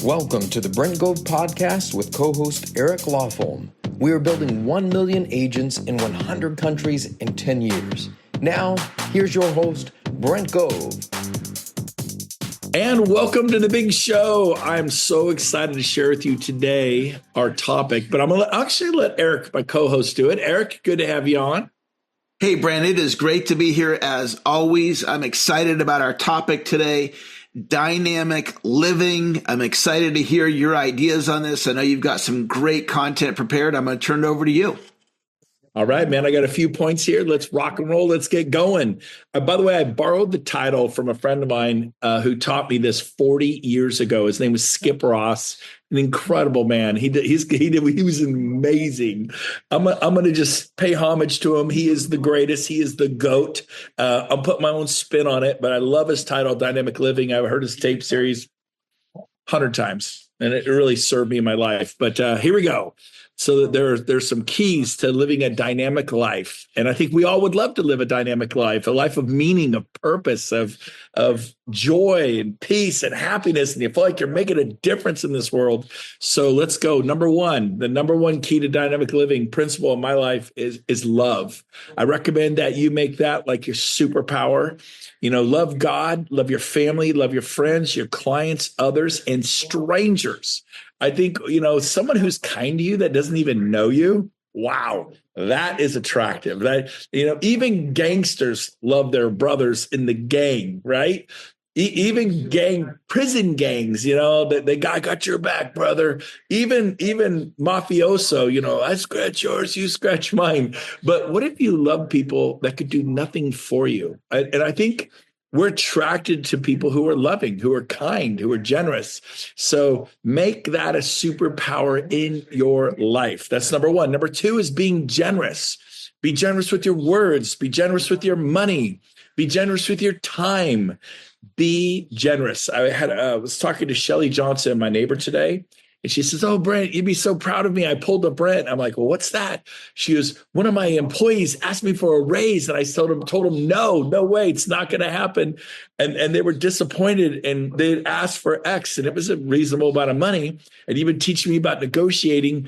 Welcome to the Brent Gove podcast with co-host Eric Lawfolm. We are building 1 million agents in 100 countries in 10 years. Now, here's your host, Brent Gove. And welcome to the big show. I'm so excited to share with you today our topic, but I'm going to actually let Eric, my co-host, do it. Eric, good to have you on. Hey, Brent, it is great to be here as always. I'm excited about our topic today, dynamic living. I'm excited to hear your ideas on this. I know you've got some great content prepared. I'm going to turn it over to you. All right, man, I got a few points here. Let's rock and roll. Let's get going. By the way, I borrowed the title from a friend of mine who taught me this 40 years ago. His name was Skip Ross, an incredible man. He was amazing. I'm going to just pay homage to him. He is the greatest. He is the GOAT. I'll put my own spin on it, but I love his title, Dynamic Living. I've heard his tape series 100 times, and it really served me in my life. But here we go. So there's some keys to living a dynamic life. And I think we all would love to live a dynamic life, a life of meaning, of purpose, of joy and peace and happiness. And you feel like you're making a difference in this world. So let's go. The number one key to dynamic living principle in my life is love. I recommend that you make that like your superpower. Love God, love your family, love your friends, your clients, others, and strangers. I think, someone who's kind to you that doesn't even know you, wow, that is attractive. That, even gangsters love their brothers in the gang, right? Even prison gangs, they got your back, brother. Even mafioso, I scratch yours, you scratch mine. But what if you love people that could do nothing for you? And I think we're attracted to people who are loving, who are kind, who are generous. So make that a superpower in your life. That's number one. Number two is being generous. Be generous with your words. Be generous with your money. Be generous with your time. Be generous. I was talking to Shelly Johnson, my neighbor, today. And she says, "Oh, Brent, you'd be so proud of me. I pulled a Brent." I'm like, "Well, what's that?" She goes, "One of my employees asked me for a raise, and I told him, no way, it's not going to happen." And they were disappointed, and they asked for X, and it was a reasonable amount of money. And even teaching me about negotiating,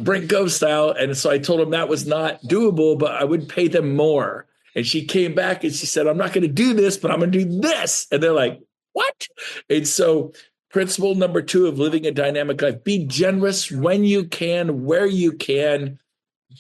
Brent Gove style. And so I told him that was not doable, but I would pay them more. And she came back and she said, "I'm not going to do this, but I'm going to do this." And they're like, "What?" And so principle number two of living a dynamic life, be generous when you can, where you can.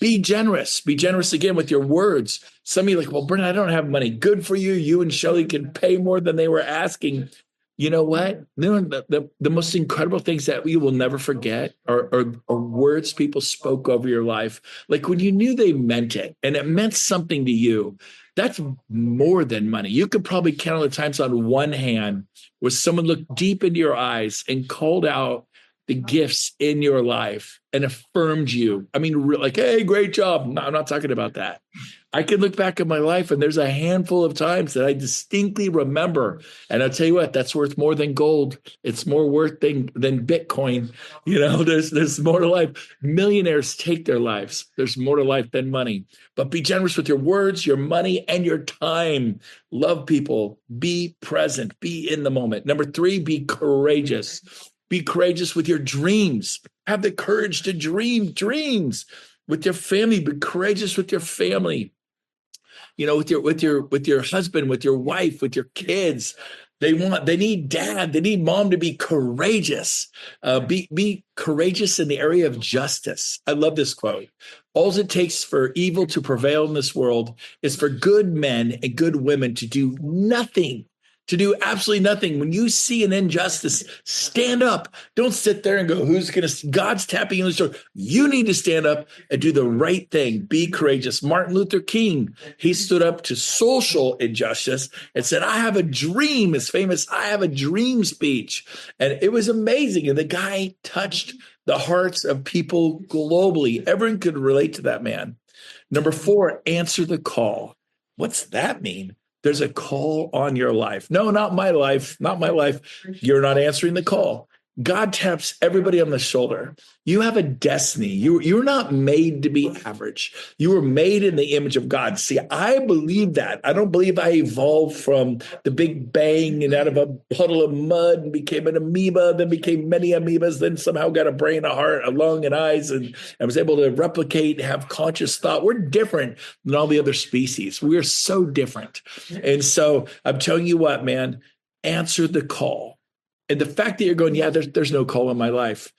Be generous. Be generous again with your words. Some of you are like, "Well, Brent, I don't have money." Good for you. You and Shelly can pay more than they were asking. You know what? The most incredible things that you will never forget are words people spoke over your life. Like when you knew they meant it and it meant something to you. That's more than money. You could probably count all the times on one hand where someone looked deep into your eyes and called out the gifts in your life and affirmed you. I mean, like, "Hey, great job." No, I'm not talking about that. I can look back at my life and there's a handful of times that I distinctly remember. And I'll tell you what, that's worth more than gold. It's more worth than Bitcoin. There's more to life. Millionaires take their lives. There's more to life than money. But be generous with your words, your money, and your time. Love people. Be present. Be in the moment. Number three, be courageous. Be courageous with your dreams. Have the courage to dream dreams with your family. Be courageous with your family. With your husband, with your wife, with your kids. They need dad, they need mom to be courageous. Be courageous in the area of justice. I love this quote. All it takes for evil to prevail in this world is for good men and good women to do nothing. To do absolutely nothing. When you see an injustice, stand up. Don't sit there and go, God's tapping you on the shoulder. You need to stand up and do the right thing. Be courageous. Martin Luther King, he stood up to social injustice and said, "I have a dream," his famous "I have a dream" speech. And it was amazing. And the guy touched the hearts of people globally. Everyone could relate to that man. Number four, answer the call. What's that mean? There's a call on your life. No, not my life. Not my life. You're not answering the call. God taps everybody on the shoulder. You have a destiny. You're not made to be average. You were made in the image of God. See, I believe that. I don't believe I evolved from the Big Bang and out of a puddle of mud and became an amoeba, then became many amoebas, then somehow got a brain, a heart, a lung, and eyes, and I was able to replicate, have conscious thought. We're different than all the other species. We are so different. And so I'm telling you what, man, answer the call. And the fact that you're going, yeah, there's no call in my life.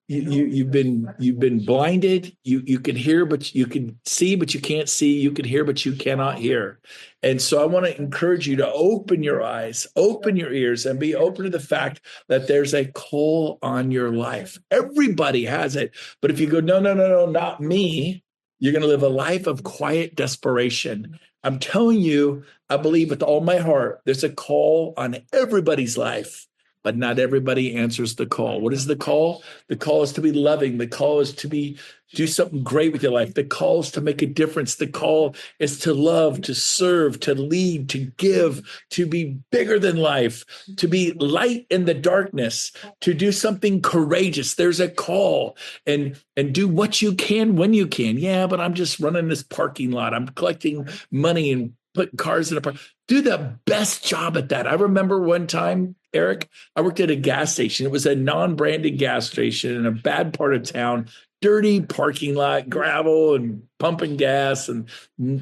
You've been blinded. You can hear, but you can see, but you can't see. You can hear, but you cannot hear. And so I want to encourage you to open your eyes, open your ears, and be open to the fact that there's a call on your life. Everybody has it. But if you go, no, not me, you're going to live a life of quiet desperation. I'm telling you, I believe with all my heart, there's a call on everybody's life. But not everybody answers the call. What is the call? The call is to be loving. The call is to do something great with your life. The call is to make a difference. The call is to love, to serve, to lead, to give, to be bigger than life, to be light in the darkness, to do something courageous. There's a call, and do what you can when you can. Yeah, but I'm just running this parking lot. I'm collecting money and putting cars in a park. Do the best job at that. I remember one time, Eric, I worked at a gas station. It was a non-branded gas station in a bad part of town, dirty parking lot, gravel and pumping gas and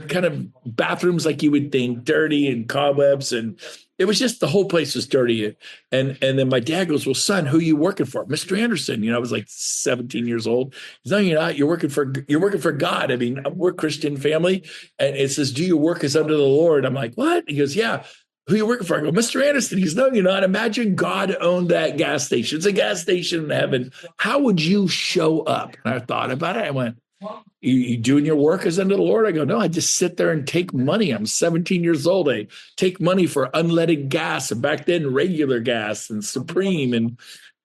kind of bathrooms like you would think, dirty and cobwebs. And it was just, the whole place was dirty. And then my dad goes, well, son, who are you working for? Mr. Anderson. I was like 17 years old. He's, no, you're not. You're working for God. I mean, we're a Christian family. And it says, do your work as unto the Lord. I'm like, what? He goes, yeah. Who are you working for? I go, Mr. Anderson. He's, no, you're not. Imagine God owned that gas station. It's a gas station in heaven. How would you show up? And I thought about it. I went, you doing your work as unto the Lord? I go, no, I just sit there and take money. I'm 17 years old. I take money for unleaded gas, and back then regular gas and Supreme.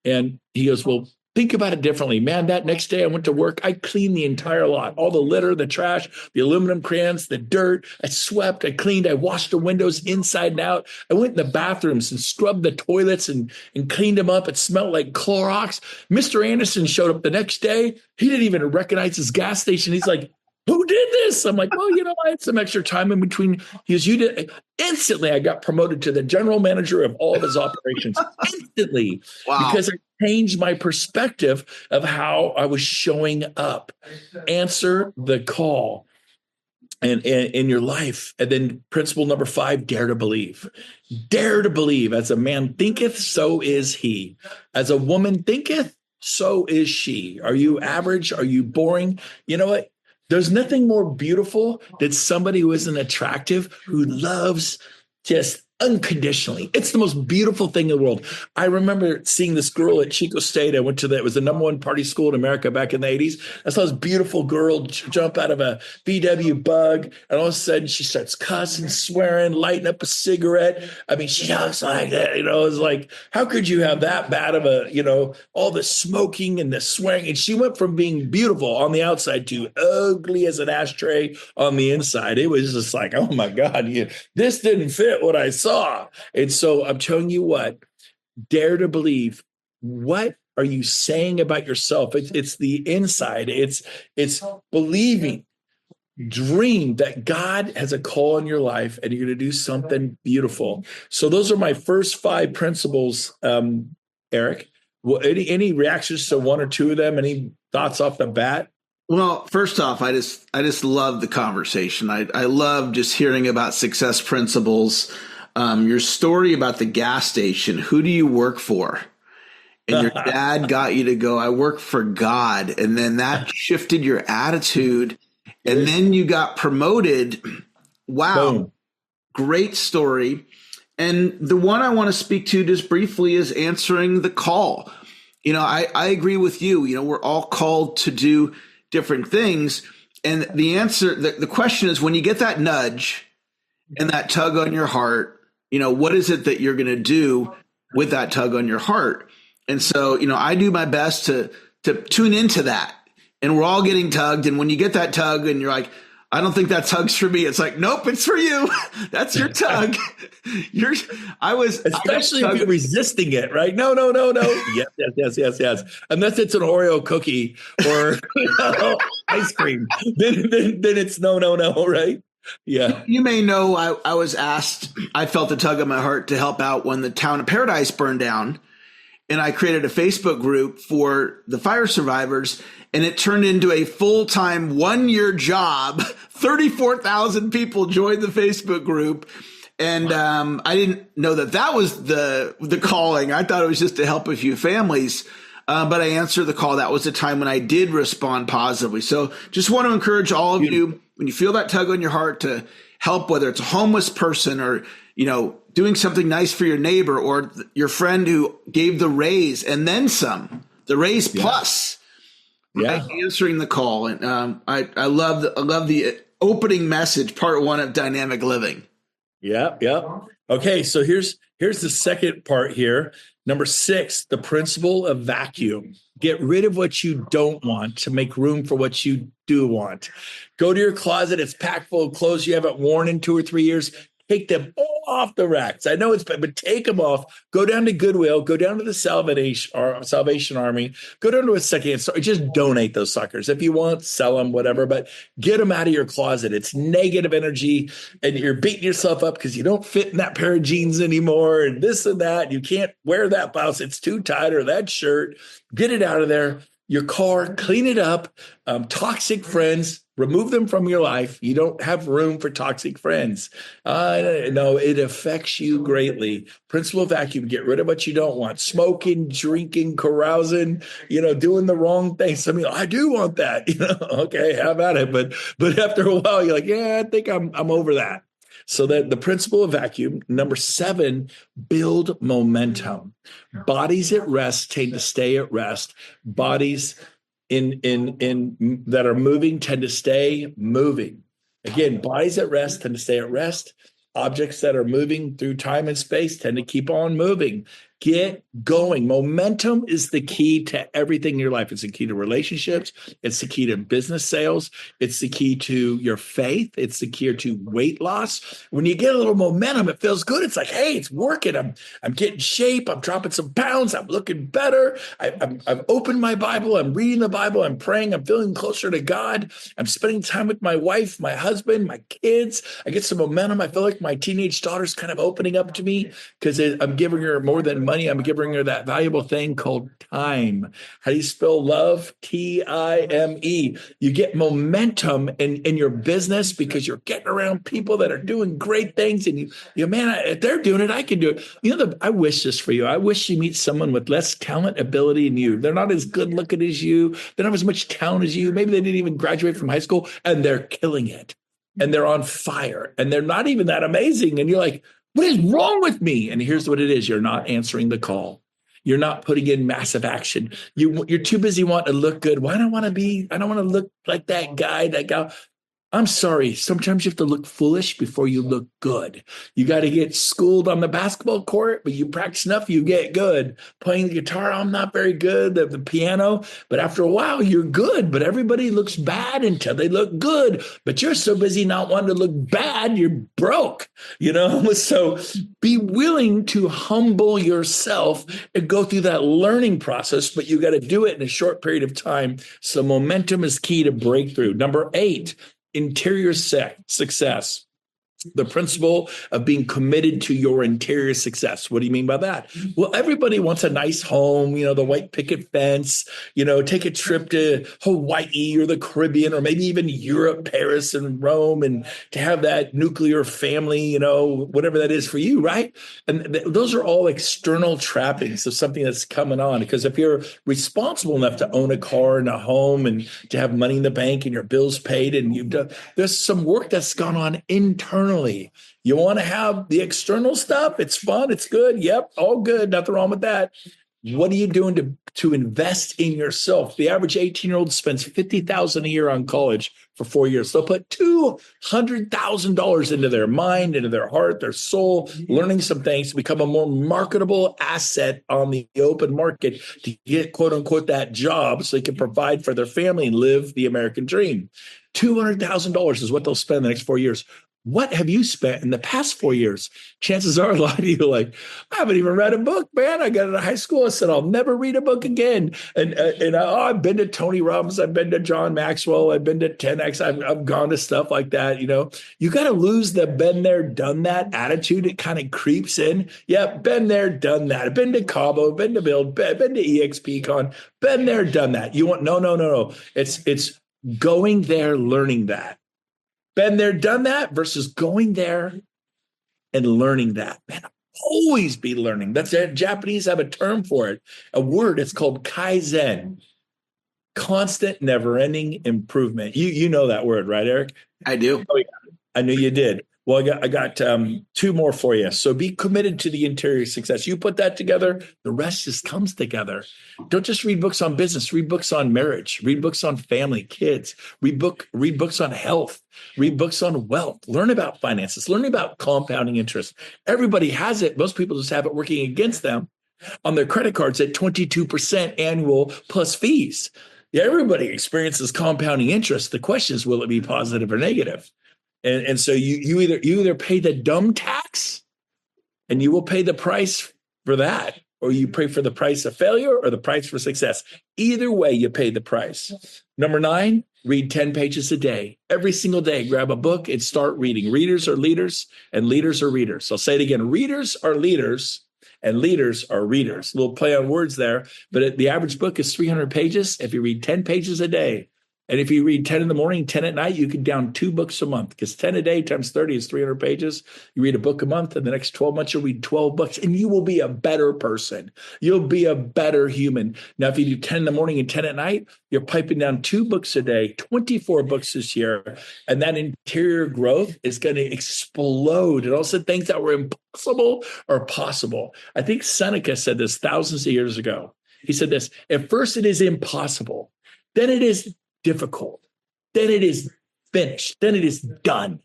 And he goes, well, think about it differently, man. That next day I went to work. I cleaned the entire lot, all the litter, the trash, the aluminum cans, the dirt. I swept, I cleaned, I washed the windows inside and out. I went in the bathrooms and scrubbed the toilets and cleaned them up. It smelled like Clorox. Mr. Anderson showed up the next day. He didn't even recognize his gas station. He's like, who did this? I'm like, well, I had some extra time in between. He goes, you did. Instantly, I got promoted to the general manager of all of his operations. Instantly. Wow. Because I changed my perspective of how I was showing up. Answer the call and in your life. And then principle number 5, dare to believe. Dare to believe. As a man thinketh, so is he. As a woman thinketh, so is she. Are you average? Are you boring? You know what? There's nothing more beautiful than somebody who isn't attractive, who loves just unconditionally. It's the most beautiful thing in the world. I remember seeing this girl at Chico State. I went to it was the number one party school in America back in the 80s. I saw this beautiful girl jump out of a VW Bug, and all of a sudden she starts cussing, swearing, lighting up a cigarette. I mean, she looks like that. It's like, how could you have that bad of a, all the smoking and the swearing? And she went from being beautiful on the outside to ugly as an ashtray on the inside. It was just like, oh my God, this didn't fit what I saw. And so I'm telling you what, dare to believe. What are you saying about yourself? It's the inside. It's believing. Dream that God has a call in your life and you're going to do something beautiful. So those are my first 5 principles, Eric. Well, any reactions to one or two of them? Any thoughts off the bat? Well, first off, I just love the conversation. I love just hearing about success principles. Your story about the gas station. Who do you work for? And your dad got you to go, I work for God. And then that shifted your attitude. And then you got promoted. Wow. Boom. Great story. And the one I want to speak to just briefly is answering the call. I agree with you. We're all called to do different things. And the answer, the question is, when you get that nudge and that tug on your heart, what is it that you're going to do with that tug on your heart? And so, I do my best to tune into that. And we're all getting tugged. And when you get that tug and you're like, I don't think that tug's for me. It's like, nope, it's for you. That's your tug. Especially if you're resisting it, right? No. Yes. Unless it's an Oreo cookie or ice cream, then it's no, right? Yeah. You may know I was asked, I felt a tug on my heart to help out when the town of Paradise burned down. And I created a Facebook group for the fire survivors, and it turned into a full-time 1-year job. 34,000 people joined the Facebook group. And I didn't know that was the calling. I thought it was just to help a few families. But I answered the call. That was the time when I did respond positively. So just want to encourage all of you, when you feel that tug on your heart, to help, whether it's a homeless person or, doing something nice for your neighbor or your friend who gave the raise and then some, the raise plus. Yeah. Answering the call. And I love the opening message, part 1 of Dynamic Living. Yeah. Okay, so here's the second part here. Number 6, the principle of vacuum. Get rid of what you don't want to make room for what you do want. Go to your closet. It's packed full of clothes you haven't worn in 2 or 3 years. Take them all off the racks. I know it's bad, but take them off. Go down to Goodwill. Go down to the Salvation Army. Go down to a secondhand store. Just donate those suckers. If you want, sell them, whatever. But get them out of your closet. It's negative energy, and you're beating yourself up because you don't fit in that pair of jeans anymore, and this and that. You can't wear that blouse. It's too tight, or that shirt. Get it out of there. Your car, clean it up. Toxic friends, remove them from your life. You don't have room for toxic friends. No, it affects you greatly. Principle of vacuum, get rid of what you don't want. Smoking, drinking, carousing, doing the wrong things. I do want that, okay, how about it? But after a while, you're like, yeah, I think I'm over that. So that the principle of vacuum. Number 7, build momentum. Bodies at rest tend to stay at rest. Bodies in that are moving tend to stay moving. Again, bodies at rest tend to stay at rest. Objects that are moving through time and space tend to keep on moving. Get going. Momentum is the key to everything in your life. It's the key to relationships. It's the key to business sales. It's the key to your faith. It's the key to weight loss. When you get a little momentum, it feels good. It's like, hey, it's working. I'm getting shape. I'm dropping some pounds. I'm looking better. I've opened my Bible. I'm reading the Bible. I'm praying. I'm feeling closer to God. I'm spending time with my wife, my husband, my kids. I get some momentum. I feel like my teenage daughter's kind of opening up to me because I'm giving her more than money. I'm giving her that valuable thing called time. How do you spell love? Time. You get momentum in your business because you're getting around people that are doing great things, and if they're doing it, I can do it. I wish this for you. I wish you meet someone with less talent, ability than you. They're not as good looking as you. They don't have as much talent as you. Maybe they didn't even graduate from high school, and they're killing it, and they're on fire, and they're not even that amazing. And you're like, what is wrong with me? And here's what it is. You're not answering the call. You're not putting in massive action. You're too busy wanting to look good. I don't want to look like that guy, that gal. I'm sorry. Sometimes you have to look foolish before you look good. You got to get schooled on the basketball court, but you practice enough, you get good. Playing the guitar, I'm not very good. The piano, but after a while, you're good. But everybody looks bad until they look good. But you're so busy not wanting to look bad, you're broke. So be willing to humble yourself and go through that learning process, but you got to do it in a short period of time. So momentum is key to breakthrough. Number 8. Interior success. The principle of being committed to your interior success. What do you mean by that? Well, everybody wants a nice home, the white picket fence, take a trip to Hawaii or the Caribbean, or maybe even Europe, Paris and Rome, and to have that nuclear family, whatever that is for you, right? And those are all external trappings of something that's coming on. Because if you're responsible enough to own a car and a home and to have money in the bank and your bills paid, and there's some work that's gone on internally. You want to have the external stuff. It's fun. It's good. Yep. All good. Nothing wrong with that. What are you doing to invest in yourself? The average 18-year-old spends $50,000 a year on college for 4 years. They'll put $200,000 into their mind, into their heart, their soul, learning some things to become a more marketable asset on the open market to get, quote unquote, that job so they can provide for their family and live the American dream. $200,000 is what they'll spend the next 4 years. What have you spent in the past 4 years? Chances are a lot of you are like, I haven't even read a book, man. I got out of high school. I said, I'll never read a book again. I've been to Tony Robbins. I've been to John Maxwell. I've been to 10X. I've gone to stuff like that. You got to lose the been there, done that attitude. It kind of creeps in. Yeah, been there, done that. I've been to Cabo, been to Build, been to EXPCon, been there, done that. You want, no. It's going there, learning that. Been there, done that versus going there and learning that. Man, always be learning. That's it. Japanese have a term for it, a word. It's called kaizen, constant, never-ending improvement. You know that word, right, Eric? I do. Oh, yeah. I knew you did. Well, I got two more for you. So be committed to the interior success. You put that together, the rest just comes together. Don't just read books on business. Read books on marriage. Read books on family, kids. Read books on health. Read books on wealth. Learn about finances. Learn about compounding interest. Everybody has it. Most people just have it working against them on their credit cards at 22% annual plus fees. Yeah, everybody experiences compounding interest. The question is, will it be positive or negative? And so you either pay the dumb tax and you will pay the price for that, or you pay for the price of failure or the price for success. Either way, you pay the price. Number 9, read 10 pages a day. Every single day, grab a book and start reading. Readers are leaders and leaders are readers. I'll say it again. Readers are leaders and leaders are readers. A little play on words there, but the average book is 300 pages. If you read 10 pages a day, and if you read 10 in the morning, 10 at night, you can down 2 books a month, because 10 a day times 30 is 300 pages. You read a book a month, and the next 12 months, you'll read 12 books, and you will be a better person. You'll be a better human. Now, if you do 10 in the morning and 10 at night, you're piping down 2 books a day, 24 books this year, and that interior growth is going to explode. And also things that were impossible are possible. I think Seneca said this thousands of years ago. He said this: at first it is impossible, then it is difficult, then it is finished, then it is done.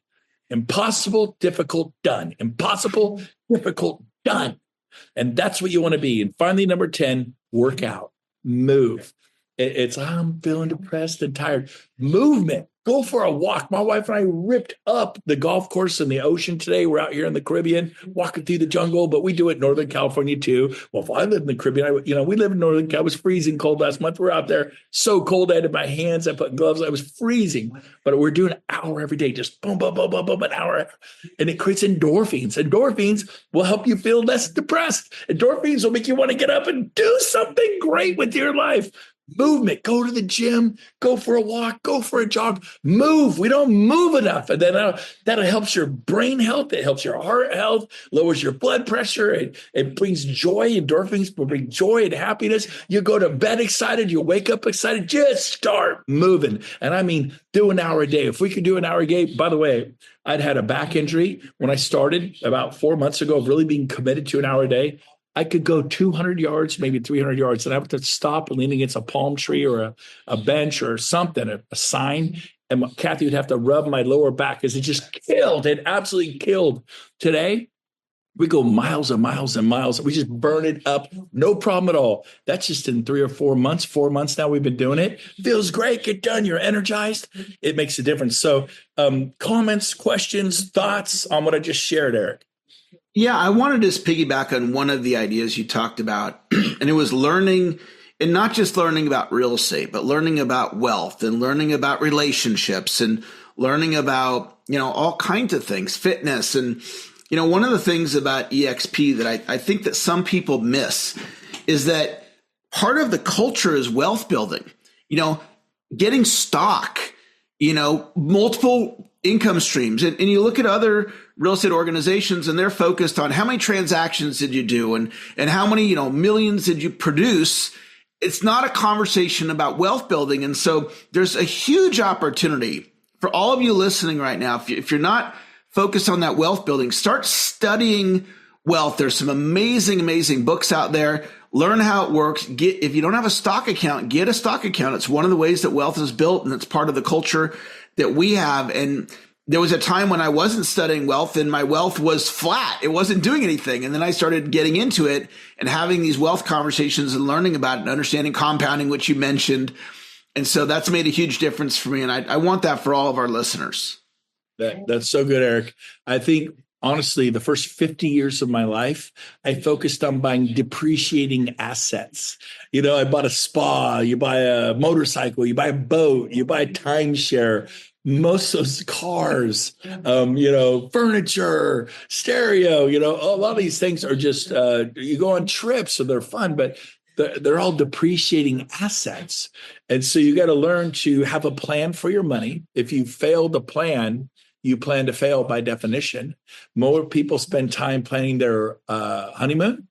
Impossible, difficult, done. Impossible, difficult, done. And that's what you want to be. And finally, number 10, work out, move. It's I'm feeling depressed and tired. Movement. Go for a walk. My wife and I ripped up the golf course in the ocean today. We're out here in the Caribbean, walking through the jungle, but we do it in Northern California too. Well, if I live in the Caribbean, we live in Northern California. It was freezing cold last month. We're out there so cold. I had my hands. I put gloves. I was freezing, but we're doing an hour every day, just boom, boom, boom, boom, boom, an hour. And it creates endorphins. Endorphins will help you feel less depressed. Endorphins will make you want to get up and do something great with your life. Movement. Go to the gym, go for a walk, go for a jog, move. We don't move enough. And then that helps your brain health. It helps your heart health, lowers your blood pressure. It brings joy. Endorphins will bring joy and happiness. You go to bed excited. You wake up excited. Just start moving. And I mean, do an hour a day. If we could do an hour a day, by the way, I'd had a back injury when I started about 4 months ago of really being committed to an hour a day. I could go 200 yards, maybe 300 yards, and I would have to stop and lean against a palm tree or a bench or something, a sign. And Kathy would have to rub my lower back because it just killed. It absolutely killed. Today, we go miles and miles and miles. We just burn it up. No problem at all. That's just in 3 or 4 months. 4 months now we've been doing it. Feels great. Get done. You're energized. It makes a difference. So comments, questions, thoughts on what I just shared, Eric? Yeah, I wanted to just piggyback on one of the ideas you talked about, and it was learning, and not just learning about real estate, but learning about wealth and learning about relationships and learning about, all kinds of things, fitness. And, one of the things about EXP that I think that some people miss is that part of the culture is wealth building, getting stock, multiple income streams. And you look at other real estate organizations and they're focused on how many transactions did you do and how many, millions did you produce. It's not a conversation about wealth building. And so there's a huge opportunity for all of you listening right now. If you're not focused on that wealth building, start studying wealth. There's some amazing, amazing books out there. Learn how it works. If you don't have a stock account, get a stock account. It's one of the ways that wealth is built, and it's part of the culture that we have. And there was a time when I wasn't studying wealth and my wealth was flat. It wasn't doing anything. And then I started getting into it and having these wealth conversations and learning about it and understanding compounding, which you mentioned. And so that's made a huge difference for me. And I want that for all of our listeners. That's so good, Eric. I think, honestly, the first 50 years of my life, I focused on buying depreciating assets. I bought a spa, you buy a motorcycle, you buy a boat, you buy a timeshare. Most of those cars, furniture, stereo, a lot of these things are just, you go on trips, so they're fun, but they're all depreciating assets. And so you got to learn to have a plan for your money. If you fail to plan, you plan to fail by definition. More people spend time planning their honeymoon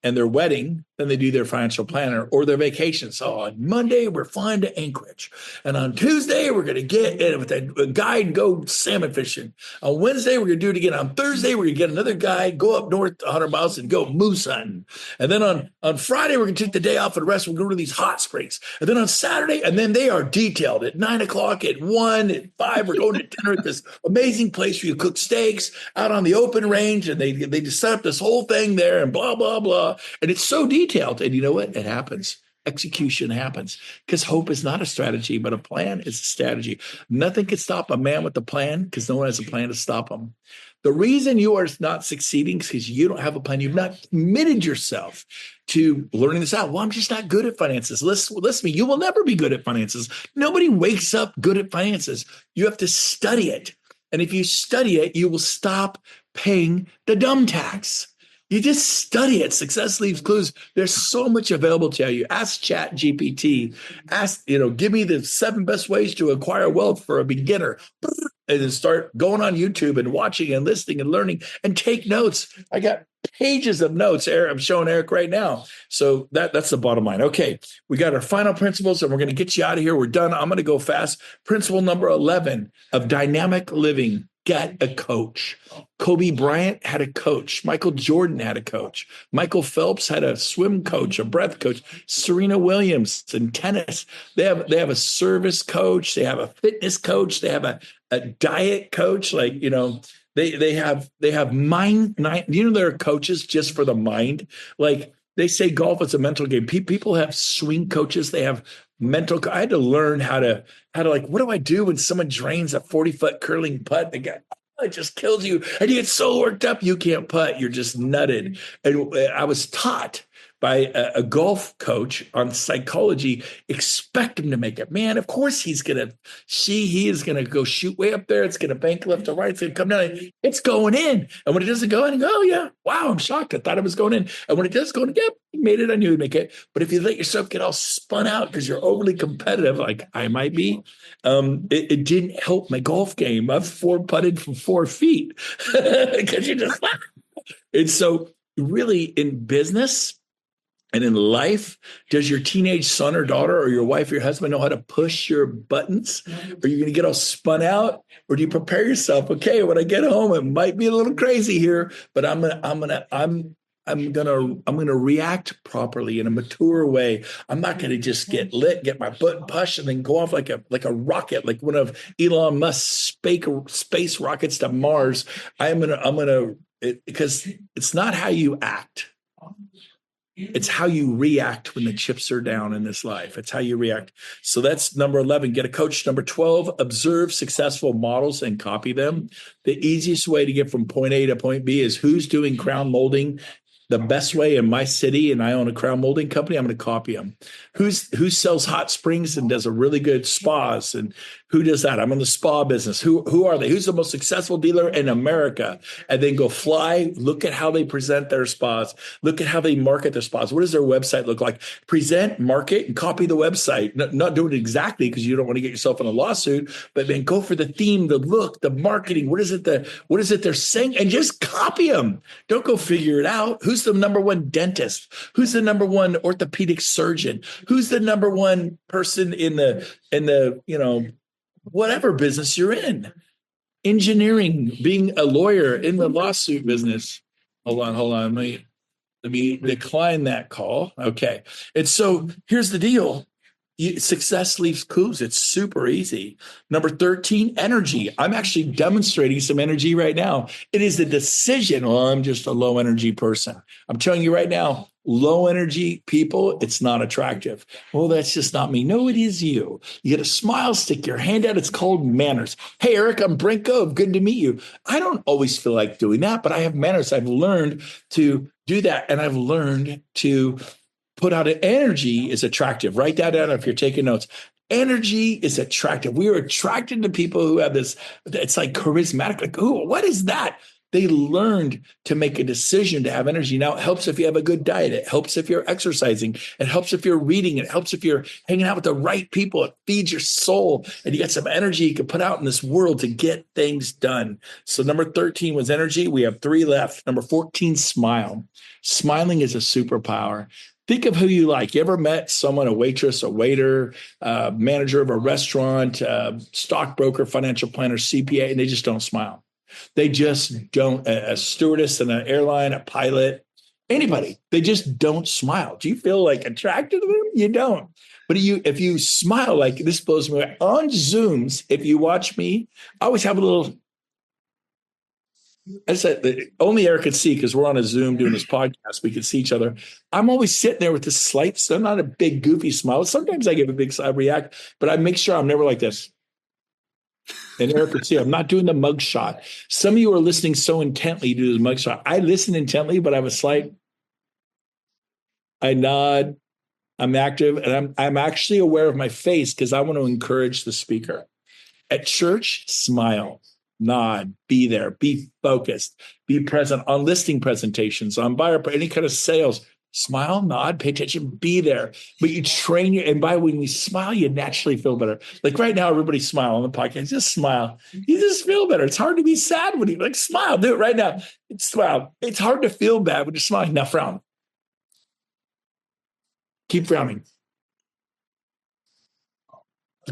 and their wedding than they do their financial planner or their vacation. So on Monday, we're flying to Anchorage. And on Tuesday, we're going to get in with a guide and go salmon fishing. On Wednesday, we're going to do it again. On Thursday, we're going to get another guide, go up north 100 miles and go moose hunting. And then on Friday, we're going to take the day off and rest. We're going to go to these hot springs. And then on Saturday, and then they are detailed at 9 o'clock, at 1, at 5, we're going to dinner at this amazing place where you cook steaks out on the open range. And they just set up this whole thing there and blah, blah, blah. And it's so detailed. And you know what? It happens. Execution happens because hope is not a strategy, but a plan is a strategy. Nothing can stop a man with a plan because no one has a plan to stop him. The reason you are not succeeding is because you don't have a plan. You've not committed yourself to learning this out. Well, I'm just not good at finances. Listen to me. You will never be good at finances. Nobody wakes up good at finances. You have to study it. And if you study it, you will stop paying the dumb tax. You just study it. Success leaves clues. There's so much available to you. Ask Chat GPT. Ask, give me the 7 best ways to acquire wealth for a beginner. And then start going on YouTube and watching and listening and learning and take notes. I got pages of notes. I'm showing Eric right now. So that's the bottom line. Okay, we got our final principles and we're going to get you out of here. We're done. I'm going to go fast. Principle number 11 of dynamic living. Get a coach. Kobe Bryant had a coach. Michael Jordan had a coach. Michael Phelps had a swim coach, a breath coach. Serena Williams in tennis. They have a service coach. They have a fitness coach. They have a diet coach. They have mind. There are coaches just for the mind. Like they say golf is a mental game. People have swing coaches. They have mental. I had to learn how to what do I do when someone drains a 40-foot curling putt? It just kills you. And you get so worked up, you can't putt. You're just nutted. And I was taught by a golf coach on psychology, expect him to make it. Man, of course he is going to go shoot way up there. It's going to bank left to right. It's going to come down. It's going in. And when it doesn't go in, you go, oh yeah, wow, I'm shocked. I thought it was going in. And when it does go in, yep, you made it. I knew you'd make it. But if you let yourself get all spun out because you're overly competitive, like I might be, it didn't help my golf game. I've 4-putted from 4 feet because you just laugh. And so really in business, and in life, does your teenage son or daughter or your wife or your husband know how to push your buttons? Are you going to get all spun out? Or do you prepare yourself? Okay, when I get home, it might be a little crazy here, but I'm gonna react properly in a mature way. I'm not gonna just get lit, get my butt pushed, and then go off like a rocket, like one of Elon Musk's space rockets to Mars. Because it's not how you act. It's how you react when the chips are down in this life. It's how you react. So that's number 11, get a coach. Number 12, observe successful models and copy them. The easiest way to get from point A to point B is who's doing crown molding the best way in my city, and I own a crown molding company. I'm going to copy them. Who sells hot springs and does a really good spas, and who does that? I'm in the spa business. Who are they? Who's the most successful dealer in America? And then go fly, look at how they present their spas. Look at how they market their spas. What does their website look like? Present, market, and copy the website. Not do it exactly because you don't want to get yourself in a lawsuit, but then go for the theme, the look, the marketing. What is it they're saying? And just copy them. Don't go figure it out. Who's the number one dentist? Who's the number one orthopedic surgeon? Who's the number one person in the whatever business you're in? Engineering, being a lawyer in the lawsuit business. Hold on. Let me decline that call. Okay. And so here's the deal. Success leaves clues. It's super easy. Number 13, energy. I'm actually demonstrating some energy right now. It is a decision. Well, I'm just a low energy person. I'm telling you right now, low energy people, it's not attractive. Well, that's just not me. No, it is you. You get a smile, stick your hand out. It's called manners. Hey, Eric, I'm Brent Gove. Good to meet you. I don't always feel like doing that, but I have manners. I've learned to do that. And I've learned to put out an energy is attractive. Write that down if you're taking notes. Energy is attractive. We are attracted to people who have this, it's like charismatic, like, oh, what is that? They learned to make a decision to have energy. Now, it helps if you have a good diet. It helps if you're exercising. It helps if you're reading. It helps if you're hanging out with the right people. It feeds your soul, and you get some energy you can put out in this world to get things done. So number 13 was energy. We have 3 left. Number 14, smile. Smiling is a superpower. Think of who you like. You ever met someone, a waitress, a waiter, manager of a restaurant, stockbroker, financial planner, CPA, and they just don't smile. They just don't. A stewardess in an airline, a pilot, anybody, they just don't smile. Do you feel like attracted to them? You don't. But if you smile, like this blows me away. On Zooms, if you watch me, I always have a little. I said only Eric could see because we're on a Zoom doing this podcast. We can see each other. I'm always sitting there with this slight, so not a big goofy smile. Sometimes I give a big side react, but I make sure I'm never like this. And Eric could see I'm not doing the mug shot. Some of you are listening so intently to do the mug shot. I listen intently, but I have a slight. I nod. I'm active, and I'm actually aware of my face because I want to encourage the speaker. At church, smile. Nod, be there, be focused, be present on listing presentations, on buyer, any kind of sales. Smile, nod, pay attention, be there. But you train your, and when you smile, you naturally feel better. Like right now, everybody smile on the podcast. Just smile. You just feel better. It's hard to be sad when you like smile. Do it right now. Smile. It's hard to feel bad when you're smiling. Now frown. Keep frowning.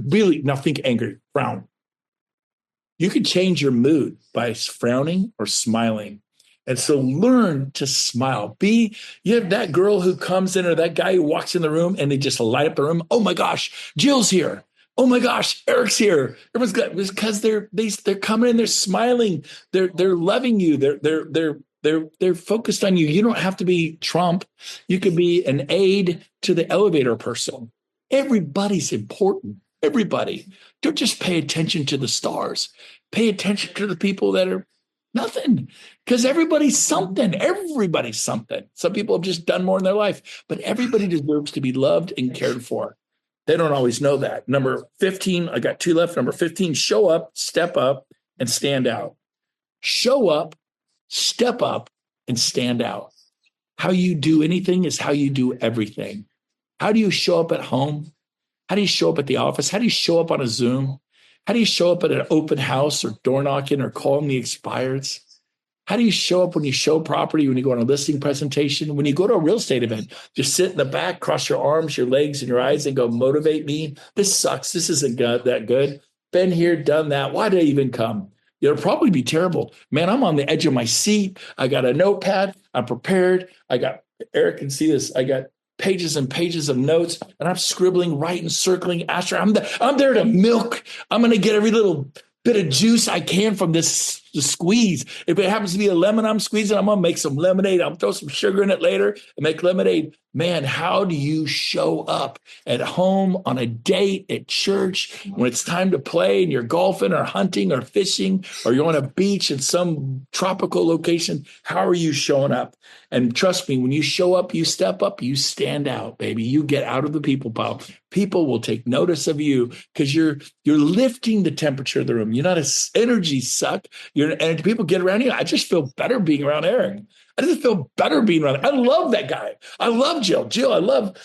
Really, now think angry. Frown. You can change your mood by frowning or smiling. And so learn to smile. You have that girl who comes in or that guy who walks in the room and they just light up the room. Oh my gosh, Jill's here. Oh my gosh, Eric's here. Everyone's got, because they're coming in, they're smiling, they're loving you, they're focused on you. You don't have to be Trump. You could be an aide to the elevator person. Everybody's important. Everybody. Don't just pay attention to the stars. Pay attention to the people that are nothing. Because everybody's something. Everybody's something. Some people have just done more in their life, but everybody deserves to be loved and cared for. They don't always know that. Number 15, I got 2 left. Number 15, show up, step up, and stand out. Show up, step up, and stand out. How you do anything is how you do everything. How do you show up at home? How do you show up at the office? How do you show up on a Zoom? How do you show up at an open house or door knocking or calling the expireds? How do you show up when you show property, when you go on a listing presentation, when you go to a real estate event? Just sit in the back, cross your arms, your legs, and your eyes and go, motivate me. This sucks. This isn't that good. Been here, done that. Why did I even come? It'll probably be terrible. Man, I'm on the edge of my seat. I got a notepad. I'm prepared. Eric can see this. I got pages and pages of notes, and I'm scribbling, writing, circling, asterisk. I'm there to milk. I'm going to get every little bit of juice I can from this squeeze. If it happens to be a lemon I'm squeezing, I'm going to make some lemonade. I'll throw some sugar in it later and make lemonade. Man, how do you show up at home, on a date, at church, when it's time to play and you're golfing or hunting or fishing, or you're on a beach in some tropical location? How are you showing up? And trust me, when you show up, you step up, you stand out, baby. You get out of the people pile. People will take notice of you because you're lifting the temperature of the room. You're not an energy suck. And people get around you. I just feel better being around Eric. I just feel better being around. I love that guy. I love Jill. I love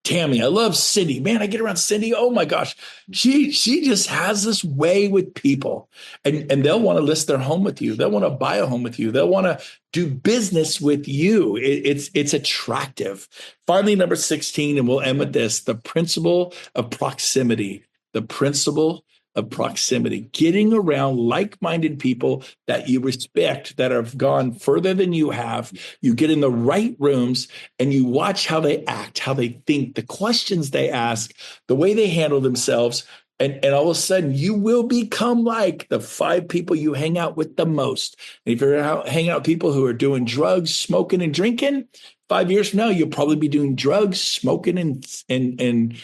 Tammy. I love Cindy. Man, I get around Cindy. Oh my gosh. She just has this way with people. And they'll want to list their home with you. They'll want to buy a home with you. They'll want to do business with you. It's attractive. Finally, number 16, and we'll end with this, the principle of proximity. The principle of proximity, getting around like-minded people that you respect, that have gone further than you have. You get in the right rooms and you watch how they act, how they think, the questions they ask, the way they handle themselves. And all of a sudden, you will become like the 5 people you hang out with the most. And if you're hanging out with people who are doing drugs, smoking, and drinking, 5 years from now, you'll probably be doing drugs, smoking, and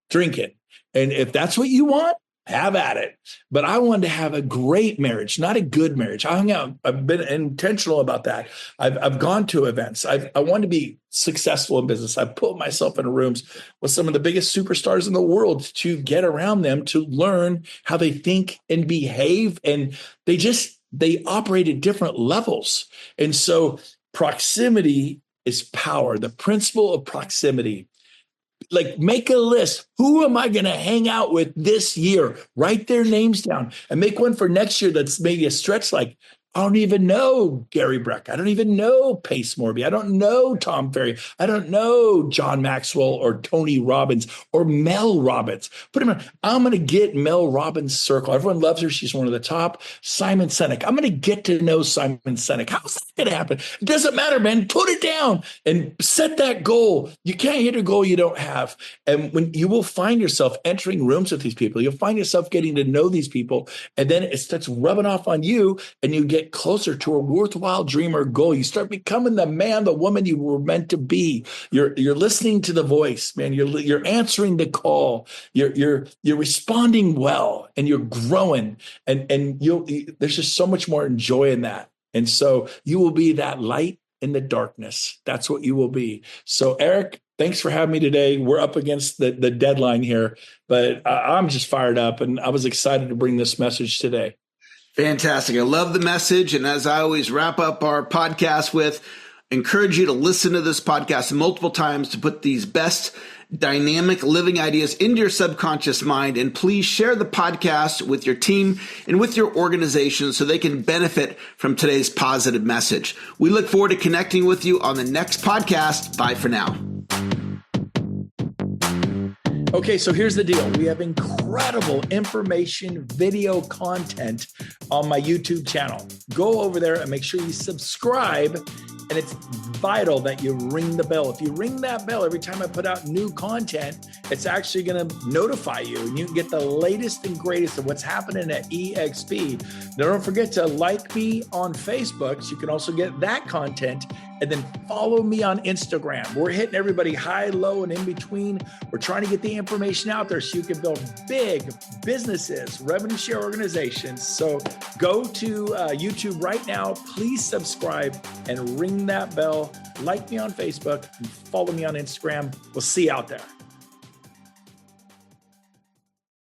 drinking. And if that's what you want, have at it. But I wanted to have a great marriage, not a good marriage. I hung out. I've been intentional about that. I've gone to events. I want to be successful in business. I've put myself in rooms with some of the biggest superstars in the world to get around them, to learn how they think and behave. And they operate at different levels. And so proximity is power. The principle of proximity. Like, make a list. Who am I going to hang out with this year? Write their names down and make one for next year that's maybe a stretch. Like, I don't even know Gary Breck. I don't even know Pace Morby. I don't know Tom Ferry. I don't know John Maxwell or Tony Robbins or Mel Robbins. Put him in. I'm going to get Mel Robbins' circle. Everyone loves her. She's one of the top. Simon Sinek. I'm going to get to know Simon Sinek. How's that going to happen? It doesn't matter, man. Put it down and set that goal. You can't hit a goal you don't have. And when you will find yourself entering rooms with these people, you'll find yourself getting to know these people. And then it starts rubbing off on you and you get closer to a worthwhile dream or goal. You start becoming the man, the woman you were meant to be. You're listening to the voice, man. You're answering the call. You're responding well, and you're growing. And there's just so much more joy in that. And so you will be that light in the darkness. That's what you will be. So Eric, thanks for having me today. We're up against the deadline here, but I'm just fired up, and I was excited to bring this message today. Fantastic. I love the message. And as I always wrap up our podcast with, encourage you to listen to this podcast multiple times to put these best dynamic living ideas into your subconscious mind. And please share the podcast with your team and with your organization so they can benefit from today's positive message. We look forward to connecting with you on the next podcast. Bye for now. Okay, so here's the deal. We have incredible information, video content on my YouTube channel. Go over there and make sure you subscribe. And it's vital that you ring the bell. If you ring that bell every time I put out new content, it's actually going to notify you, and you can get the latest and greatest of what's happening at EXP. Now, don't forget to like me on Facebook so you can also get that content, and then follow me on Instagram. We're hitting everybody high, low, and in between. We're trying to get the information out there so you can build big businesses, revenue share organizations. So go to YouTube right now. Please subscribe and ring that bell. Like me on Facebook and follow me on Instagram. We'll see you out there.